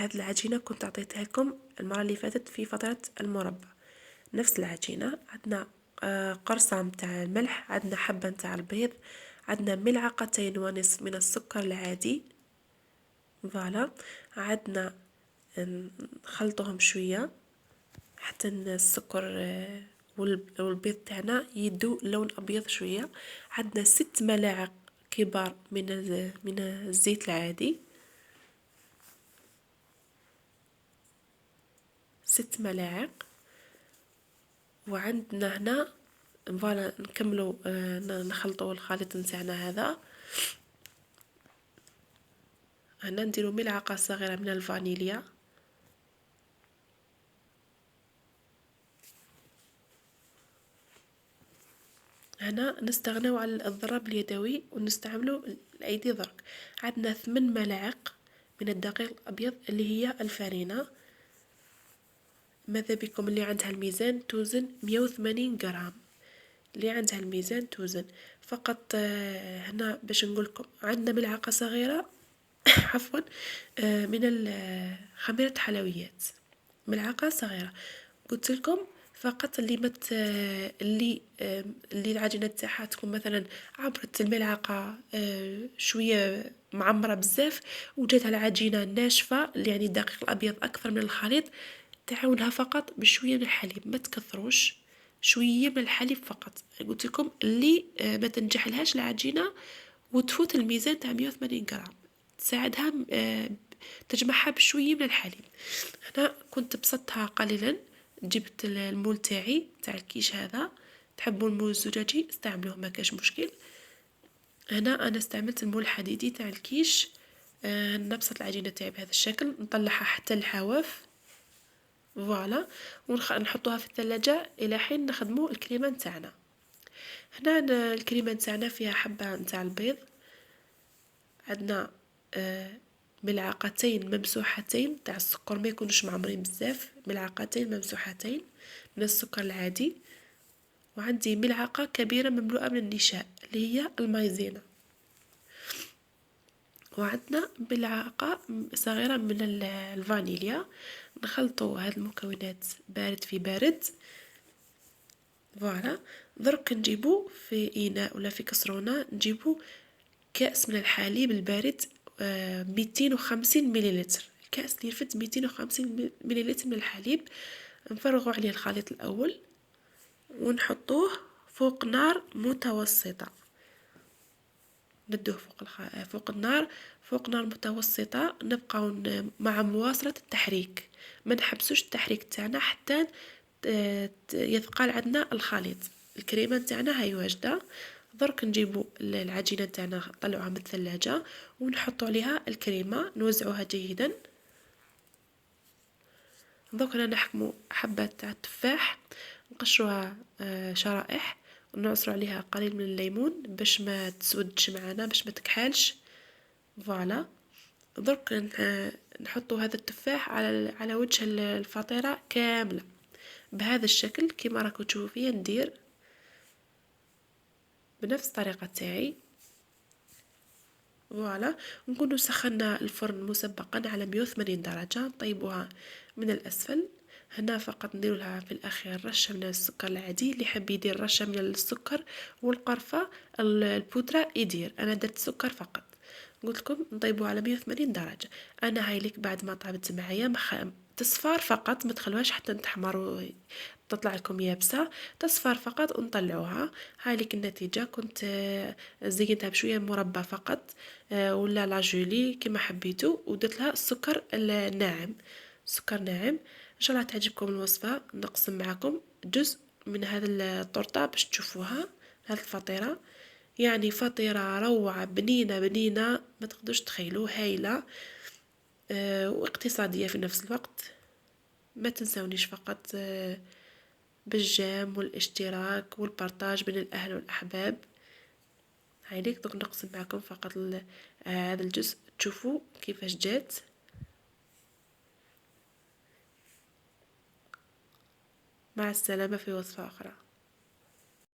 هاد العجينة كنت عطيتها لكم المرة اللي فاتت في فترة المربى. نفس العجينة، عندنا قرصة متاع الملح، عندنا حبة متاع البيض، عندنا ملعقتين ونصف من السكر العادي. فوالا، عندنا نخلطوهم شوية حتى السكر والبيض تاعنا يدو لون ابيض شوية. عندنا 6 ملاعق كبار من الزيت العادي، 6 ملاعق. وعندنا هنا فوالا نكملو نخلطو الخليط نتاعنا هذا. هنا نديرو ملعقة صغيرة من الفانيليا، هنا نستغنوا على الضرب اليدوي ونستعملوا الايدي درك. عندنا 8 ملاعق من الدقيق الابيض اللي هي الفارينة. ماذا بكم اللي عندها الميزان توزن 180 غرام، اللي عندها الميزان توزن فقط. هنا باش نقولكم عندنا ملعقة صغيرة عفوا من خميرة حلويات، ملعقة صغيرة. قلت لكم فقط اللي اللي العجينة تاعها تكون مثلا عبرت الملعقة شوية معمرة بزاف، وجاتها العجينة ناشفة، يعني الدقيق الأبيض أكثر من الخليط. تعاونها فقط بشوية من الحليب، ما تكثروش، شوية من الحليب فقط. قلت لكم اللي ما تنجح لهاش العجينة وتفوت الميزان تاع 180 غرام، تساعدها تجمعها بشوية من الحليب. هنا كنت بسطتها قليلا، جبت المول تاعي تاع الكيش هذا. تحبوا المول الزجاجي استعملوه، ما كاش مشكل. هنا انا استعملت المول الحديدي تاع الكيش. نبسط العجينه تاعي بهذا الشكل، نطلعها حتى الحواف فوالا، ونحطوها في الثلاجة الى حين نخدموا الكريمه نتاعنا. هنا الكريمه نتاعنا فيها حبه نتاع البيض، عندنا ملعقتين ممسوحتين تاع السكر، ما يكونوش معمرين بزاف، ملعقتين ممسوحتين من السكر العادي. وعندي ملعقة كبيرة مملوءة من النشاء اللي هي المايزينا. وعندنا ملعقة صغيرة من الفانيليا. نخلطوا هاد المكونات بارد في بارد فوالا. درك نجيبو في إناء ولا في كسرونة، نجيبو كأس من الحليب البارد 250 مليلتر. الكأس اللي يرفد 250 مليلتر من الحليب. نفرغوا عليه الخليط الأول ونحطوه فوق نار متوسطة، ندوه فوق نار متوسطة. نبقى مع مواصلة التحريك، ما نحبسوش التحريك تاعنا حتى يثقل عندنا الخليط. الكريمة تاعنا هاي واجدة. درك نجيبو العجينة تاعنا نطلعوها من الثلاجة ونحطو عليها الكريمة، نوزعوها جيدا. دوك انا نحكمو حبة تاع التفاح، نقشروها شرائح، ونعصروا عليها قليل من الليمون باش ما تسودش معنا، باش ما تكحالش فوالا. درك نحطوا هذا التفاح على وجه الفطيرة كاملة بهذا الشكل كما راكم تشوفوا فيا. ندير بنفس الطريقة تاعي فوالا. نكونوا سخنا الفرن مسبقا على 180 درجة، نطيبوها من الأسفل. هنا فقط ندير لها في الأخير رشة من السكر العادي، اللي حب يدير رشة من السكر والقرفة البودرة يدير. أنا درت سكر فقط. قلت لكم نطيبوها على 180 درجة. أنا هاي لك بعد ما طابت معايا تصفار فقط، ما تخلوهاش حتى تحمر تطلع لكم يابسة، تصفر فقط ونطلعوها. هاي لك النتيجة. كنت زينتها بشوية مربى فقط ولا لاجولي كما حبيتو، ودرت لها السكر الناعم، سكر ناعم. ان شاء الله تعجبكم الوصفة. نقسم معكم جزء من هذا الطرطة باش تشوفوها، هذه الفطيرة. يعني فطيرة روعة، بنينة بنينة ما تقدرش تخيلوا، هايلة واقتصادية في نفس الوقت. ما تنسونيش فقط بالجام والاشتراك والبارتاج بين الأهل والأحباب. هايليك دوك نقسم معكم فقط هذا الجزء تشوفوا كيفاش جات. مع السلامة في وصفة أخرى.